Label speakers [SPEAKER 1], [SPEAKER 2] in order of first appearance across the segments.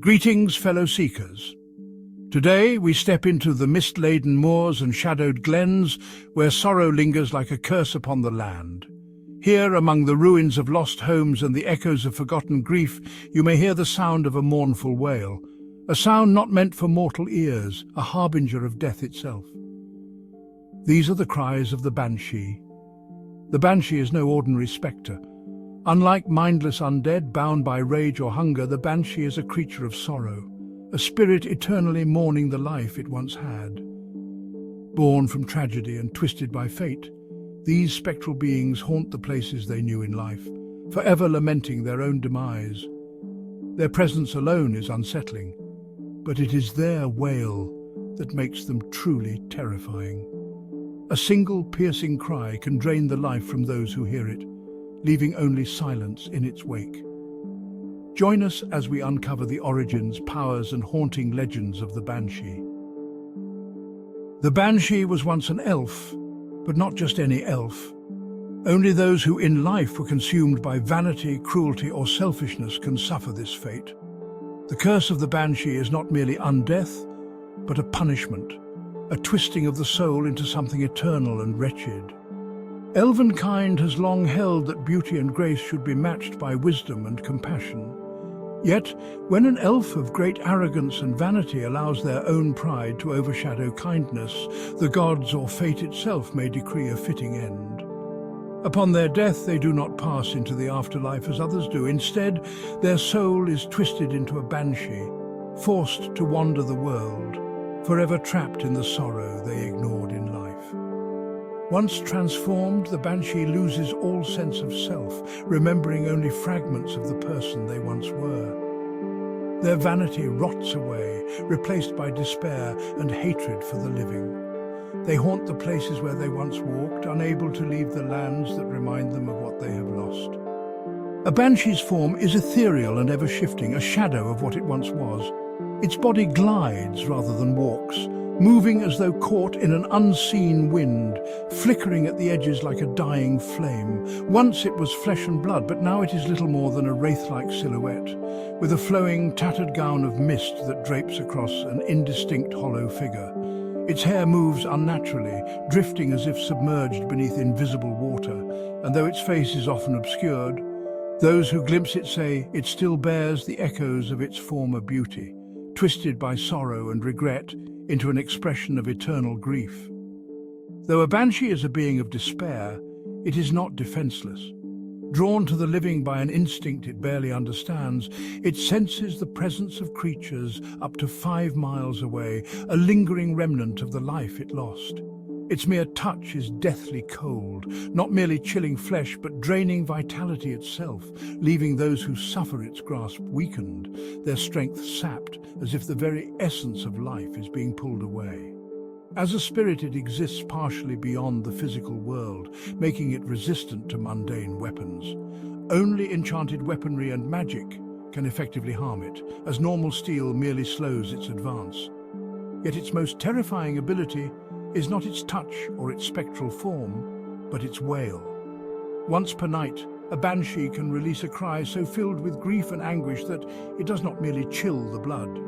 [SPEAKER 1] Greetings, fellow seekers. Today we step into the mist-laden moors and shadowed glens where sorrow lingers like a curse upon the land. Here, among the ruins of lost homes and the echoes of forgotten grief, you may hear the sound of a mournful wail, a sound not meant for mortal ears, a harbinger of death itself. These are the cries of the Banshee. The Banshee is no ordinary spectre. Unlike mindless undead bound by rage or hunger, the Banshee is a creature of sorrow, a spirit eternally mourning the life it once had. Born from tragedy and twisted by fate, these spectral beings haunt the places they knew in life, forever lamenting their own demise. Their presence alone is unsettling, but it is their wail that makes them truly terrifying. A single piercing cry can drain the life from those who hear it, leaving only silence in its wake. Join us as we uncover the origins, powers, and haunting legends of the Banshee. The Banshee was once an elf, but not just any elf. Only those who in life were consumed by vanity, cruelty, or selfishness can suffer this fate. The curse of the Banshee is not merely undeath, but a punishment, a twisting of the soul into something eternal and wretched. Elvenkind has long held that beauty and grace should be matched by wisdom and compassion. Yet, when an elf of great arrogance and vanity allows their own pride to overshadow kindness, the gods or fate itself may decree a fitting end. Upon their death, they do not pass into the afterlife as others do. Instead, their soul is twisted into a banshee, forced to wander the world, forever trapped in the sorrow they ignored in life. Once transformed, the Banshee loses all sense of self, remembering only fragments of the person they once were. Their vanity rots away, replaced by despair and hatred for the living. They haunt the places where they once walked, unable to leave the lands that remind them of what they have lost. A Banshee's form is ethereal and ever-shifting, a shadow of what it once was. Its body glides rather than walks, moving as though caught in an unseen wind, flickering at the edges like a dying flame. Once it was flesh and blood, but now it is little more than a wraith-like silhouette, with a flowing, tattered gown of mist that drapes across an indistinct hollow figure. Its hair moves unnaturally, drifting as if submerged beneath invisible water, and though its face is often obscured, those who glimpse it say it still bears the echoes of its former beauty, twisted by sorrow and regret into an expression of eternal grief. Though a Banshee is a being of despair, it is not defenseless. Drawn to the living by an instinct it barely understands, it senses the presence of creatures up to 5 miles away, a lingering remnant of the life it lost. Its mere touch is deathly cold, not merely chilling flesh but draining vitality itself, leaving those who suffer its grasp weakened, their strength sapped, as if the very essence of life is being pulled away. As a spirit, it exists partially beyond the physical world, making it resistant to mundane weapons. Only enchanted weaponry and magic can effectively harm it, as normal steel merely slows its advance. Yet its most terrifying ability is not its touch or its spectral form, but its wail. Once per night, a Banshee can release a cry so filled with grief and anguish that it does not merely chill the blood.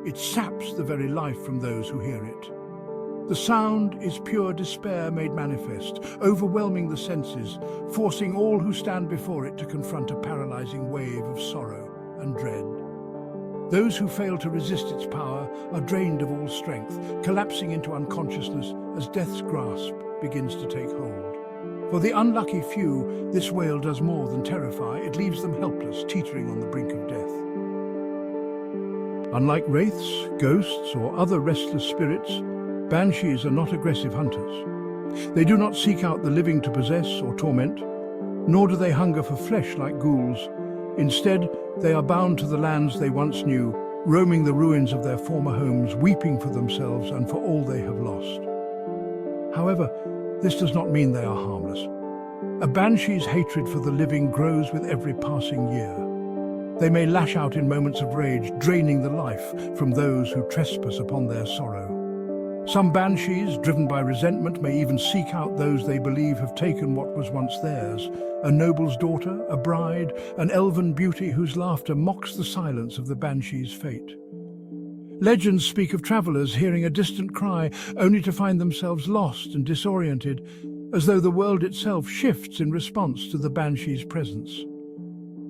[SPEAKER 1] It saps the very life from those who hear it. The sound is pure despair made manifest, overwhelming the senses, forcing all who stand before it to confront a paralyzing wave of sorrow and dread. Those who fail to resist its power are drained of all strength, collapsing into unconsciousness as death's grasp begins to take hold. For the unlucky few, this wail does more than terrify, it leaves them helpless, teetering on the brink of death. Unlike wraiths, ghosts, or other restless spirits, Banshees are not aggressive hunters. They do not seek out the living to possess or torment, nor do they hunger for flesh like ghouls. Instead, they are bound to the lands they once knew, roaming the ruins of their former homes, weeping for themselves and for all they have lost. However, this does not mean they are harmless. A Banshee's hatred for the living grows with every passing year. They may lash out in moments of rage, draining the life from those who trespass upon their sorrow. Some banshees, driven by resentment, may even seek out those they believe have taken what was once theirs, a noble's daughter, a bride, an elven beauty whose laughter mocks the silence of the banshee's fate. Legends speak of travelers hearing a distant cry only to find themselves lost and disoriented, as though the world itself shifts in response to the banshee's presence.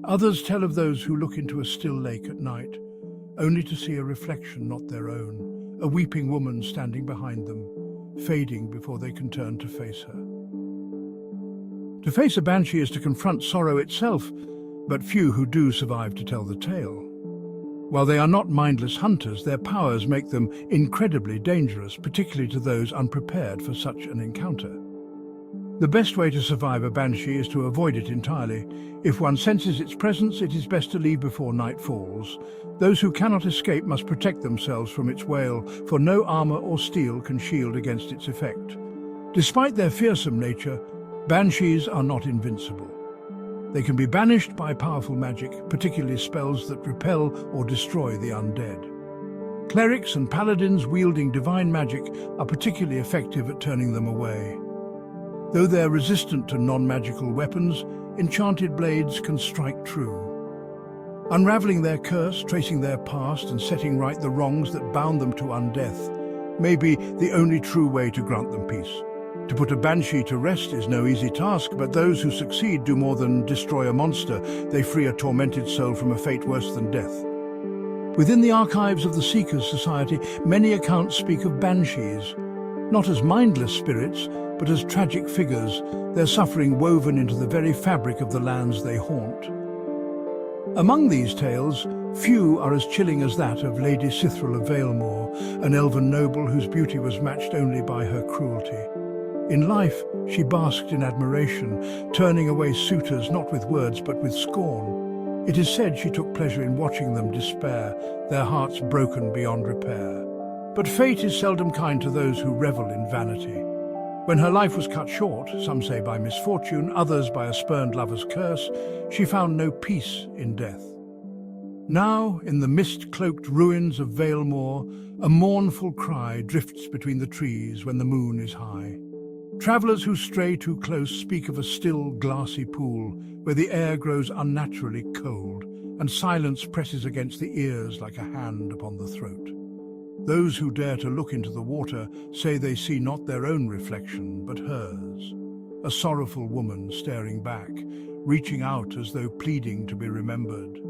[SPEAKER 1] Others tell of those who look into a still lake at night, only to see a reflection not their own, a weeping woman standing behind them, fading before they can turn to face her. To face a banshee is to confront sorrow itself, but few who do survive to tell the tale. While they are not mindless hunters, their powers make them incredibly dangerous, particularly to those unprepared for such an encounter. The best way to survive a banshee is to avoid it entirely. If one senses its presence, it is best to leave before night falls. Those who cannot escape must protect themselves from its wail, for no armor or steel can shield against its effect. Despite their fearsome nature, banshees are not invincible. They can be banished by powerful magic, particularly spells that repel or destroy the undead. Clerics and paladins wielding divine magic are particularly effective at turning them away. Though they're resistant to non-magical weapons, enchanted blades can strike true. Unraveling their curse, tracing their past, and setting right the wrongs that bound them to undeath may be the only true way to grant them peace. To put a banshee to rest is no easy task, but those who succeed do more than destroy a monster. They free a tormented soul from a fate worse than death. Within the archives of the SeekersSociety, many accounts speak of banshees, not as mindless spirits, but as tragic figures, their suffering woven into the very fabric of the lands they haunt. Among these tales, few are as chilling as that of Lady Cithril of Valemore, an elven noble whose beauty was matched only by her cruelty. In life, she basked in admiration, turning away suitors not with words but with scorn. It is said she took pleasure in watching them despair, their hearts broken beyond repair. But fate is seldom kind to those who revel in vanity. When her life was cut short, some say by misfortune, others by a spurned lover's curse, she found no peace in death. Now, in the mist-cloaked ruins of Valemore, a mournful cry drifts between the trees when the moon is high. Travellers who stray too close speak of a still, glassy pool where the air grows unnaturally cold and silence presses against the ears like a hand upon the throat. Those who dare to look into the water say they see not their own reflection, but hers, a sorrowful woman staring back, reaching out as though pleading to be remembered.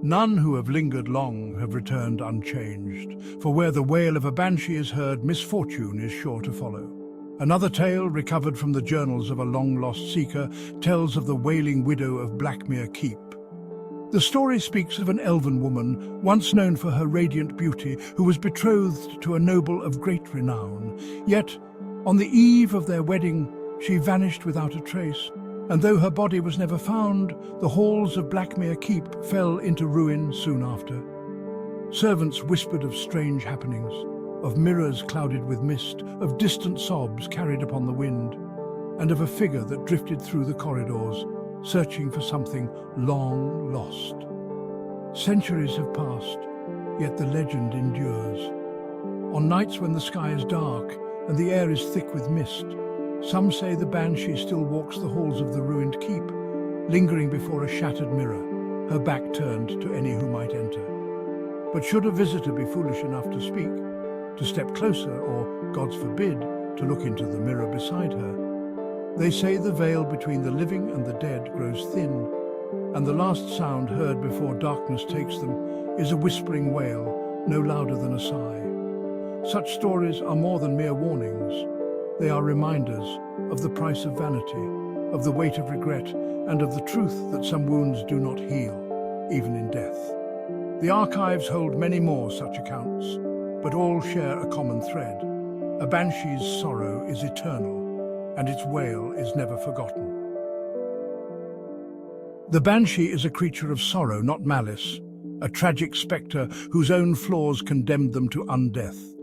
[SPEAKER 1] None who have lingered long have returned unchanged, for where the wail of a banshee is heard, misfortune is sure to follow. Another tale, recovered from the journals of a long-lost seeker, tells of the wailing widow of Blackmere Keep. The story speaks of an elven woman, once known for her radiant beauty, who was betrothed to a noble of great renown. Yet, on the eve of their wedding, she vanished without a trace, and though her body was never found, the halls of Blackmere Keep fell into ruin soon after. Servants whispered of strange happenings, of mirrors clouded with mist, of distant sobs carried upon the wind, and of a figure that drifted through the corridors, searching for something long lost. Centuries have passed, yet the legend endures. On nights when the sky is dark and the air is thick with mist, some say the banshee still walks the halls of the ruined keep, lingering before a shattered mirror, her back turned to any who might enter. But should a visitor be foolish enough to speak, to step closer, or, God forbid, to look into the mirror beside her, they say the veil between the living and the dead grows thin, and the last sound heard before darkness takes them is a whispering wail, no louder than a sigh. Such stories are more than mere warnings. They are reminders of the price of vanity, of the weight of regret, and of the truth that some wounds do not heal, even in death. The archives hold many more such accounts, but all share a common thread. A banshee's sorrow is eternal, and its wail is never forgotten. The banshee is a creature of sorrow, not malice, a tragic spectre whose own flaws condemned them to undeath.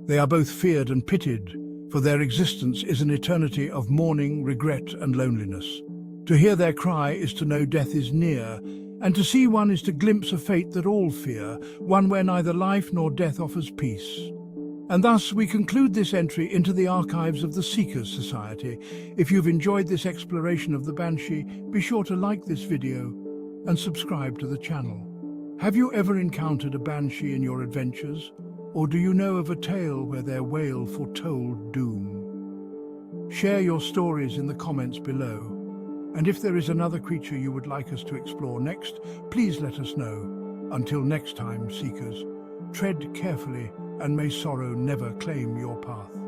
[SPEAKER 1] They are both feared and pitied, for their existence is an eternity of mourning, regret, and loneliness. To hear their cry is to know death is near, and to see one is to glimpse a fate that all fear, one where neither life nor death offers peace. And thus we conclude this entry into the archives of the Seekers Society. If you've enjoyed this exploration of the Banshee, be sure to like this video and subscribe to the channel. Have you ever encountered a Banshee in your adventures? Or do you know of a tale where their wail foretold doom? Share your stories in the comments below. And if there is another creature you would like us to explore next, please let us know. Until next time, Seekers, tread carefully and may sorrow never claim your path.